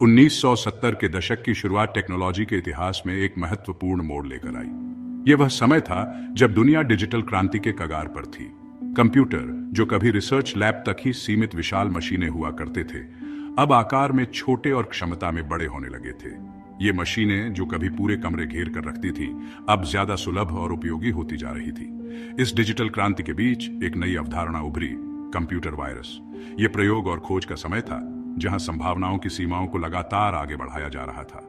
1970 के दशक की शुरुआत टेक्नोलॉजी के इतिहास में एक महत्वपूर्ण मोड़ लेकर आई। यह वह समय था जब दुनिया डिजिटल क्रांति के कगार पर थी। कंप्यूटर, जो कभी रिसर्च लैब तक ही सीमित विशाल मशीनें हुआ करते थे, अब आकार में छोटे और क्षमता में बड़े होने लगे थे। ये मशीनें, जो कभी पूरे कमरे घेर कर रखती थी, अब ज्यादा सुलभ और उपयोगी होती जा रही थी। इस डिजिटल क्रांति के बीच एक नई अवधारणा उभरी, कंप्यूटर वायरस। ये प्रयोग और खोज का समय था, जहां संभावनाओं की सीमाओं को लगातार आगे बढ़ाया जा रहा था।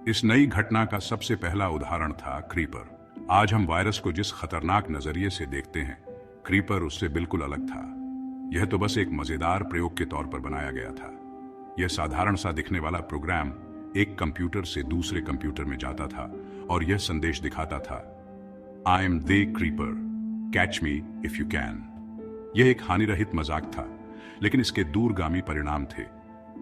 इस नई घटना का सबसे पहला उदाहरण था क्रीपर। आज हम वायरस को जिस खतरनाक नजरिए से देखते हैं, क्रीपर उससे बिल्कुल अलग था। यह तो बस एक मजेदार प्रयोग के तौर पर बनाया गया था। यह साधारण सा दिखने वाला प्रोग्राम एक कंप्यूटर से दूसरे कंप्यूटर में जाता था और यह संदेश दिखाता था, I am the creeper, catch me if you can. यह एक हानिरहित मजाक था, लेकिन इसके दूरगामी परिणाम थे।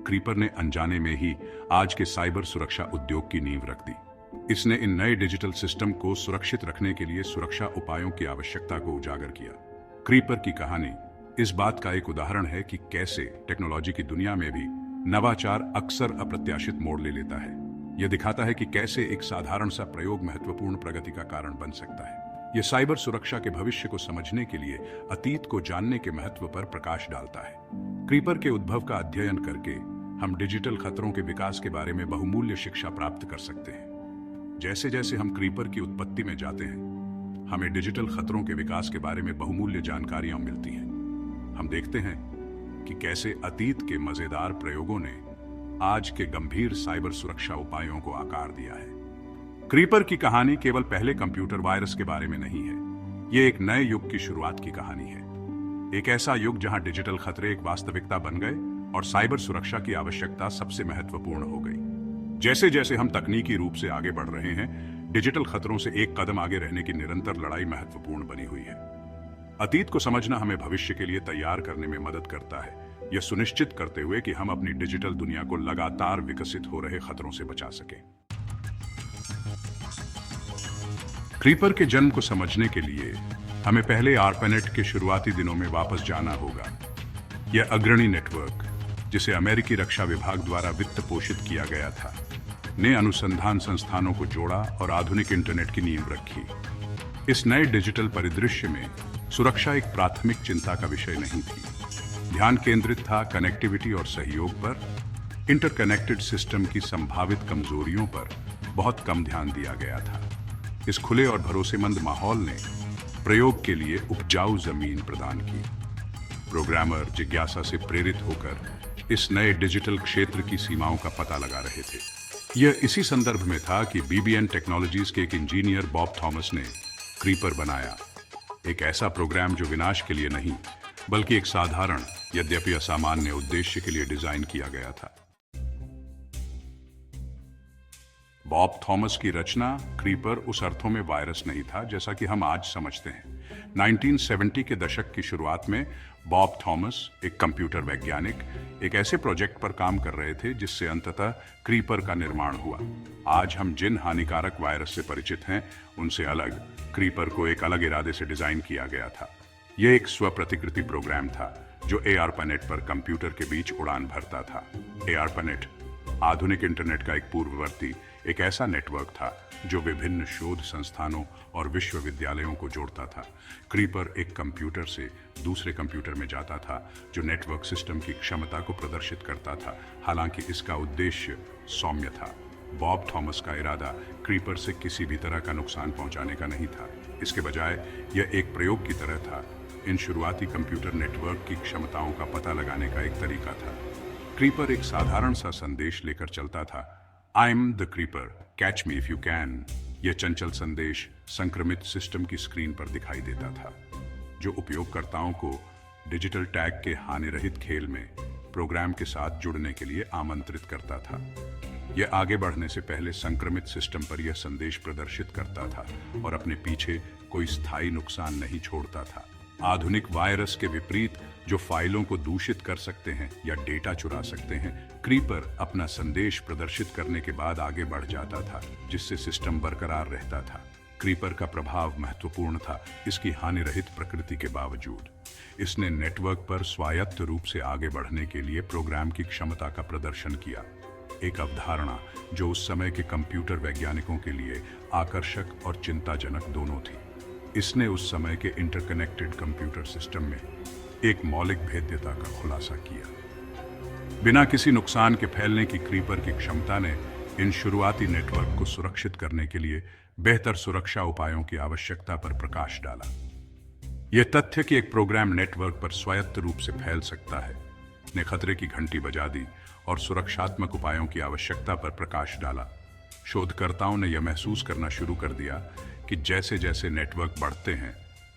क्रीपर ने अनजाने में ही आज के साइबर सुरक्षा उद्योग की नींव रख दी। इसने इन नए डिजिटल सिस्टम को सुरक्षित रखने के लिए सुरक्षा उपायों की आवश्यकता को उजागर किया। क्रीपर की कहानी इस बात का एक उदाहरण है कि कैसे टेक्नोलॉजी की दुनिया में भी नवाचार अक्सर अप्रत्याशित मोड़ ले लेता है। यह दिखाता है कि कैसे एक साधारण सा प्रयोग महत्वपूर्ण प्रगति का कारण बन सकता है। यह साइबर सुरक्षा के भविष्य को समझने के लिए अतीत को जानने के महत्व पर प्रकाश डालता है। क्रीपर के उद्भव का अध्ययन करके हम डिजिटल खतरों के विकास के बारे में बहुमूल्य शिक्षा प्राप्त कर सकते हैं। जैसे जैसे हम क्रीपर की उत्पत्ति में जाते हैं, हमें डिजिटल खतरों के विकास के बारे में बहुमूल्य जानकारियां मिलती हैं। हम देखते हैं कि कैसे अतीत के मजेदार प्रयोगों ने आज के गंभीर साइबर सुरक्षा उपायों को आकार दिया है। क्रीपर की कहानी केवल पहले कंप्यूटर वायरस के बारे में नहीं है। यह एक नए युग की शुरुआत की कहानी है। एक ऐसा युग जहां डिजिटल खतरे एक वास्तविकता बन गए और साइबर सुरक्षा की आवश्यकता सबसे महत्वपूर्ण हो गई। जैसे जैसे हम तकनीकी रूप से आगे बढ़ रहे हैं, डिजिटल खतरों से एक कदम आगे रहने की निरंतर लड़ाई महत्वपूर्ण बनी हुई है। अतीत को समझना हमें भविष्य के लिए तैयार करने में मदद करता है, यह सुनिश्चित करते हुए कि हम अपनी डिजिटल दुनिया को लगातार विकसित हो रहे खतरों से बचा सकें। क्रीपर के जन्म को समझने के लिए हमें पहले आर्पानेट के शुरुआती दिनों में वापस जाना होगा। यह अग्रणी नेटवर्क, जिसे अमेरिकी रक्षा विभाग द्वारा वित्त पोषित किया गया था, ने अनुसंधान संस्थानों को जोड़ा और आधुनिक इंटरनेट की नींव रखी। इस नए डिजिटल परिदृश्य में सुरक्षा एक प्राथमिक चिंता का विषय नहीं थी। ध्यान केंद्रित था कनेक्टिविटी और सहयोग पर। इंटरकनेक्टेड सिस्टम की संभावित कमजोरियों पर बहुत कम ध्यान दिया गया था। इस खुले और भरोसेमंद माहौल ने प्रयोग के लिए उपजाऊ जमीन प्रदान की। प्रोग्रामर जिज्ञासा से प्रेरित होकर इस नए डिजिटल क्षेत्र की सीमाओं का पता लगा रहे थे। यह इसी संदर्भ में था कि बीबीएन टेक्नोलॉजीज के एक इंजीनियर बॉब थॉमस ने क्रीपर बनाया, एक ऐसा प्रोग्राम जो विनाश के लिए नहीं, बल्कि एक साधारण यद्यपि असामान्य उद्देश्य के लिए डिजाइन किया गया था। बॉब थॉमस की रचना क्रीपर उस अर्थों में वायरस नहीं था जैसा कि हम आज समझते हैं। 1970 के दशक की शुरुआत में बॉब थॉमस, एक कंप्यूटर वैज्ञानिक, एक ऐसे प्रोजेक्ट पर काम कर रहे थे जिससे अंततः क्रीपर का निर्माण हुआ। आज हम जिन हानिकारक वायरस से परिचित हैं, उनसे अलग क्रीपर को एक अलग इरादे से डिजाइन किया गया था। यह एक स्वप्रतिकृति प्रोग्राम था जो ARPANET पर कंप्यूटर के बीच उड़ान भरता था। ARPANET आधुनिक इंटरनेट का एक पूर्ववर्ती, एक ऐसा नेटवर्क था जो विभिन्न शोध संस्थानों और विश्वविद्यालयों को जोड़ता था। क्रीपर एक कंप्यूटर से दूसरे कंप्यूटर में जाता था जो नेटवर्क सिस्टम की क्षमता को प्रदर्शित करता था, हालांकि इसका उद्देश्य सौम्य था। बॉब थॉमस का इरादा क्रीपर से किसी भी तरह का नुकसान पहुंचाने का नहीं था। इसके बजाय यह एक प्रयोग की तरह था। इन शुरुआती कंप्यूटर नेटवर्क की क्षमताओं का पता लगाने का एक तरीका था। क्रीपर एक साधारण सा संदेश लेकर चलता था, I am the creeper, catch me if you can. यह चंचल संदेश संक्रमित सिस्टम की स्क्रीन पर दिखाई देता था, जो उपयोगकर्ताओं को डिजिटल टैग के हानिरहित खेल में प्रोग्राम के साथ जुड़ने के लिए आमंत्रित करता था। यह आगे बढ़ने से पहले संक्रमित सिस्टम पर यह संदेश प्रदर्शित करता था और अपने पीछे कोई स्थायी नुकसान नहीं छोड़ता था। आधुनिक वायरस के विपरीत, जो फाइलों को दूषित कर सकते हैं या डेटा चुरा सकते हैं, क्रीपर अपना संदेश प्रदर्शित करने के बाद आगे बढ़ जाता था, जिससे सिस्टम बरकरार रहता था। क्रीपर का प्रभाव महत्वपूर्ण था, इसकी हानिरहित प्रकृति के बावजूद। इसने नेटवर्क पर स्वायत्त रूप से आगे बढ़ने के लिए प्रोग्राम की क्षमता का प्रदर्शन किया। एक अवधारणा जो उस समय के कंप्यूटर वैज्ञानिकों के लिए आकर्षक और चिंताजनक दोनों थी। इसने उस समय के इंटरकनेक्टेड कंप्यूटर सिस्टम में एक मौलिक भेद्यता का खुलासा किया। बिना किसी नुकसान के फैलने की क्रीपर की क्षमता ने इन शुरुआती नेटवर्क को सुरक्षित करने के लिए बेहतर सुरक्षा उपायों की आवश्यकता पर प्रकाश डाला। यह तथ्य कि एक प्रोग्राम नेटवर्क पर स्वायत्त रूप से फैल सकता है ने खतरे की घंटी बजा दी और सुरक्षात्मक उपायों की आवश्यकता पर प्रकाश डाला। शोधकर्ताओं ने यह महसूस करना शुरू कर दिया कि जैसे जैसे नेटवर्क बढ़ते हैं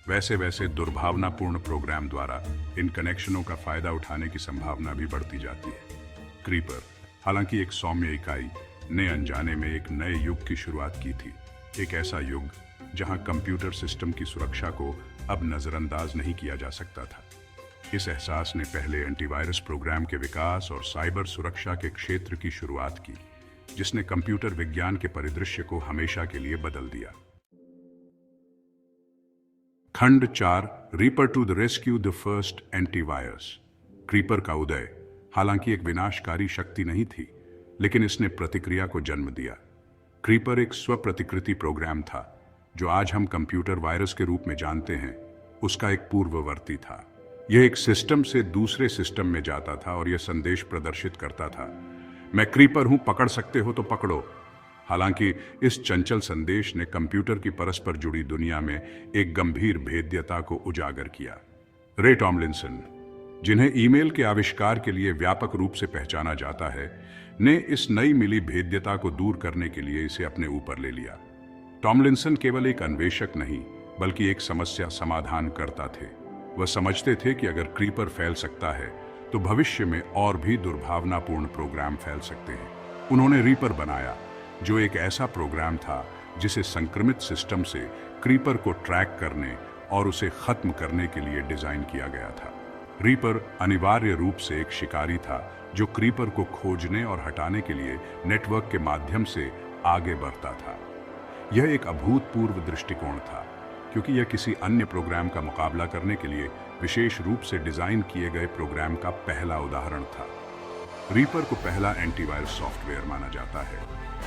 वैसे वैसे दुर्भावनापूर्ण प्रोग्राम द्वारा इन कनेक्शनों का फायदा उठाने की संभावना भी बढ़ती जाती है। क्रीपर हालांकि एक सौम्य इकाई ने अनजाने में एक नए युग की शुरुआत की थी, एक ऐसा युग जहां कंप्यूटर सिस्टम की सुरक्षा को अब नजरअंदाज नहीं किया जा सकता था। इस एहसास ने पहले एंटीवायरस प्रोग्राम के विकास और साइबर सुरक्षा के क्षेत्र की शुरुआत की, जिसने कंप्यूटर विज्ञान के परिदृश्य को हमेशा के लिए बदल दिया। खंड 4 reaper to the rescue, the first antivirus. Creeper का उदय हालांकि एक विनाशकारी शक्ति नहीं थी, लेकिन इसने प्रतिक्रिया को जन्म दिया। क्रीपर एक स्वप्रतिकृति प्रोग्राम था जो आज हम कंप्यूटर वायरस के रूप में जानते हैं, उसका एक पूर्ववर्ती था। यह एक सिस्टम से दूसरे सिस्टम में जाता था और यह संदेश प्रदर्शित करता था, मैं क्रीपर हूं, पकड़ सकते हो तो पकड़ो। हालांकि इस चंचल संदेश ने कंप्यूटर की परस्पर जुड़ी दुनिया में एक गंभीर भेद्यता को उजागर किया। रे टॉमलिंसन, जिन्हें ईमेल के आविष्कार के लिए व्यापक रूप से पहचाना जाता है, ने इस नई मिली भेद्यता को दूर करने के लिए इसे अपने ऊपर ले लिया। टॉमलिंसन केवल एक अन्वेषक नहीं बल्कि एक समस्या समाधान करता थे। वह समझते थे कि अगर क्रीपर फैल सकता है तो भविष्य में और भी दुर्भावनापूर्ण प्रोग्राम फैल सकते हैं। उन्होंने रीपर बनाया, जो एक ऐसा प्रोग्राम था जिसे संक्रमित सिस्टम से क्रीपर को ट्रैक करने और उसे खत्म करने के लिए डिजाइन किया गया था। रीपर अनिवार्य रूप से एक शिकारी था जो क्रीपर को खोजने और हटाने के लिए नेटवर्क के माध्यम से आगे बढ़ता था। यह एक अभूतपूर्व दृष्टिकोण था, क्योंकि यह किसी अन्य प्रोग्राम का मुकाबला करने के लिए विशेष रूप से डिजाइन किए गए प्रोग्राम का पहला उदाहरण था। रीपर को पहला एंटीवायरस सॉफ्टवेयर माना जाता है,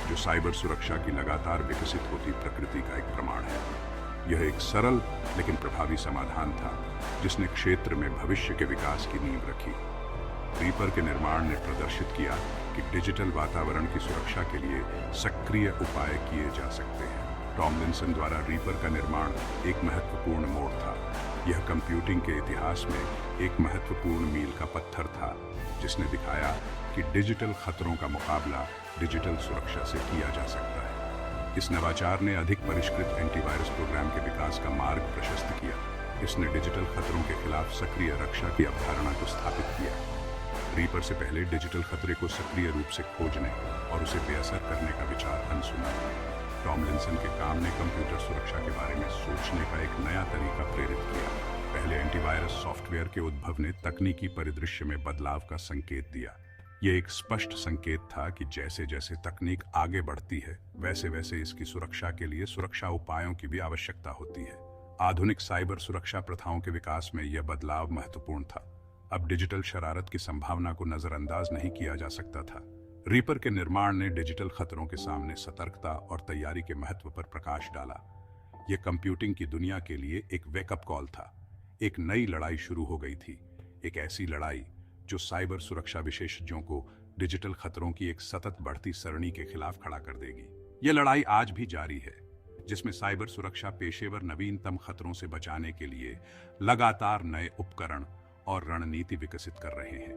जो साइबर सुरक्षा की लगातार विकसित होती प्रकृति का एक प्रमाण है। यह एक सरल लेकिन प्रभावी समाधान था, जिसने क्षेत्र में भविष्य के विकास की नींव रखी। रीपर के निर्माण ने प्रदर्शित किया कि डिजिटल वातावरण की सुरक्षा के लिए सक्रिय उपाय किए जा सकते हैं। टॉमलिंसन द्वारा रीपर का निर्माण एक महत्वपूर्ण मोड़ था। यह कंप्यूटिंग के इतिहास में एक महत्वपूर्ण मील का पत्थर था, जिसने दिखाया कि डिजिटल खतरों का मुकाबला डिजिटल सुरक्षा से किया जा सकता है। इस नवाचार ने अधिक परिष्कृत एंटीवायरस प्रोग्राम के विकास का मार्ग प्रशस्त किया। इसने डिजिटल खतरों के खिलाफ सक्रिय रक्षा की अवधारणा को स्थापित किया। रीपर से पहले डिजिटल खतरे को सक्रिय रूप से खोजने और उसे बेअसर करने का विचार अनसुना। टॉमलिंसन के काम ने कंप्यूटर सुरक्षा के बारे में सोचने का एक नया तरीका प्रेरित किया। पहले एंटीवायरस सॉफ्टवेयर के उद्भव ने तकनीकी परिदृश्य में बदलाव का संकेत दिया। यह एक स्पष्ट संकेत था कि जैसे जैसे तकनीक आगे बढ़ती है, वैसे वैसे इसकी सुरक्षा के लिए सुरक्षा उपायों की भी आवश्यकता होती है। आधुनिक साइबर सुरक्षा प्रथाओं के विकास में यह बदलाव महत्वपूर्ण था। अब डिजिटल शरारत की संभावना को नजरअंदाज नहीं किया जा सकता था। रीपर के निर्माण ने डिजिटल खतरों के सामने सतर्कता और तैयारी के महत्व पर प्रकाश डाला। यह कंप्यूटिंग की दुनिया के लिए एक वेकअप कॉल था। एक नई लड़ाई शुरू हो गई थी, एक ऐसी लड़ाई जो साइबर सुरक्षा विशेषज्ञों को डिजिटल खतरों की एक सतत बढ़ती सरणी के खिलाफ खड़ा कर देगी। यह लड़ाई आज भी जारी है, जिसमें साइबर सुरक्षा पेशेवर नवीनतम खतरों से बचाने के लिए लगातार नए उपकरण और रणनीति विकसित कर रहे हैं।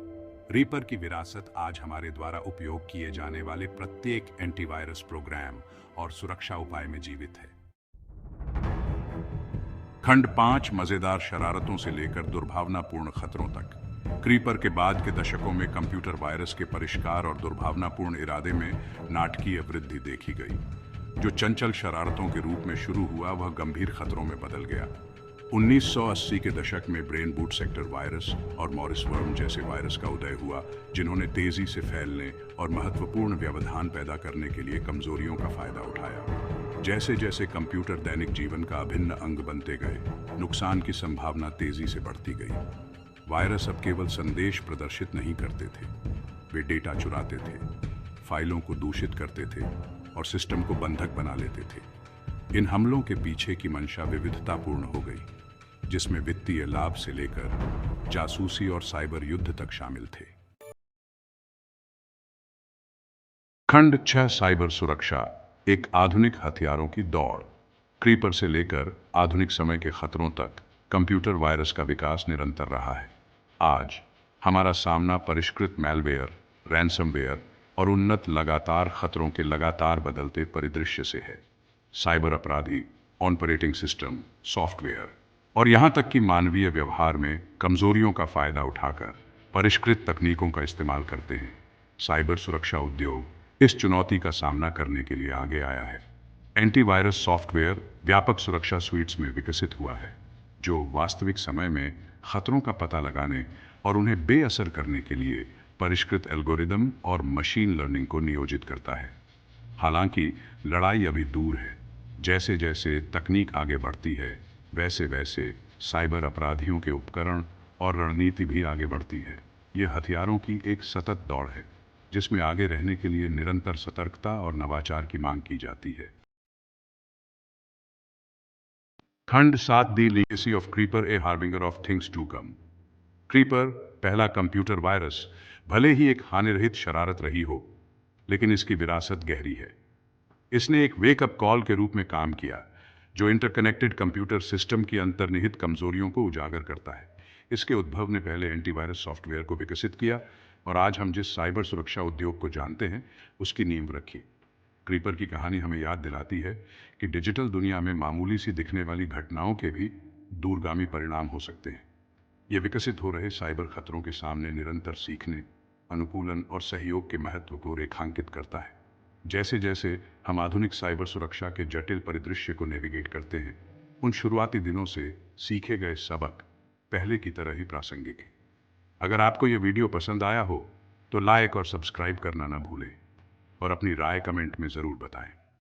रीपर की विरासत आज हमारे द्वारा उपयोग किए जाने वाले प्रत्येक एंटीवायरस प्रोग्राम और सुरक्षा उपाय में जीवित है। खंड 5 मजेदार शरारतों से लेकर दुर्भावनापूर्ण खतरों तक। क्रीपर के बाद के दशकों में कंप्यूटर वायरस के परिष्कार और दुर्भावनापूर्ण इरादे में नाटकीय वृद्धि देखी गई। जो चंचल शरारतों के रूप में शुरू हुआ, वह गंभीर खतरों में बदल गया। 1980 के दशक में ब्रेन बूट सेक्टर वायरस और मॉरिस वर्म जैसे वायरस का उदय हुआ, जिन्होंने तेजी से फैलने और महत्वपूर्ण व्यवधान पैदा करने के लिए कमजोरियों का फायदा उठाया। जैसे जैसे कंप्यूटर दैनिक जीवन का अभिन्न अंग बनते गए, नुकसान की संभावना तेजी से बढ़ती गई। वायरस अब केवल संदेश प्रदर्शित नहीं करते थे, वे डेटा चुराते थे। फाइलों को दूषित करते थे और सिस्टम को बंधक बना लेते थे। इन हमलों के पीछे की मंशा विविधतापूर्ण हो गई, जिसमें वित्तीय लाभ से लेकर जासूसी और साइबर युद्ध तक शामिल थे। खंड 6 साइबर सुरक्षा, एक आधुनिक हथियारों की दौड़। क्रीपर से लेकर आधुनिक समय के खतरों तक कंप्यूटर वायरस का विकास निरंतर रहा है। आज हमारा सामना परिष्कृत मैलवेयर, रैंसमवेयर और उन्नत लगातार खतरों के लगातार बदलते परिदृश्य से है। साइबर अपराधी ऑपरेटिंग सिस्टम, सॉफ्टवेयर और यहाँ तक कि मानवीय व्यवहार में कमजोरियों का फायदा उठाकर परिष्कृत तकनीकों का इस्तेमाल करते हैं। साइबर सुरक्षा उद्योग इस चुनौती का सामना करने के लिए आगे आया है। एंटीवायरस सॉफ्टवेयर व्यापक सुरक्षा स्वीट्स में विकसित हुआ है, जो वास्तविक समय में खतरों का पता लगाने और उन्हें बेअसर करने के लिए परिष्कृत एल्गोरिदम और मशीन लर्निंग को नियोजित करता है। हालांकि लड़ाई अभी दूर है। जैसे जैसे तकनीक आगे बढ़ती है, वैसे वैसे साइबर अपराधियों के उपकरण और रणनीति भी आगे बढ़ती है। ये हथियारों की एक सतत दौड़ है, जिसमें आगे रहने के लिए निरंतर सतर्कता और नवाचार की मांग की जाती है। खंड 7 the legacy of creeper, a harbinger of things to come. Creeper, पहला कंप्यूटर वायरस, भले ही एक हानिरहित शरारत रही हो, लेकिन इसकी विरासत गहरी है। इसने एक वेकअप कॉल के रूप में काम किया, जो इंटरकनेक्टेड कंप्यूटर सिस्टम की अंतर्निहित कमजोरियों को उजागर करता है। इसके उद्भव ने पहले एंटीवायरस सॉफ्टवेयर को विकसित किया और आज हम जिस साइबर सुरक्षा उद्योग को जानते हैं, उसकी नींव रखी। क्रीपर की कहानी हमें याद दिलाती है कि डिजिटल दुनिया में मामूली सी दिखने वाली घटनाओं के भी दूरगामी परिणाम हो सकते हैं। ये विकसित हो रहे साइबर खतरों के सामने निरंतर सीखने, अनुकूलन और सहयोग के महत्व को रेखांकित करता है। जैसे जैसे हम आधुनिक साइबर सुरक्षा के जटिल परिदृश्य को नेविगेट करते हैं, उन शुरुआती दिनों से सीखे गए सबक पहले की तरह ही प्रासंगिक हैं। अगर आपको ये वीडियो पसंद आया हो, तो लाइक और सब्सक्राइब करना ना भूलें और अपनी राय कमेंट में ज़रूर बताएं।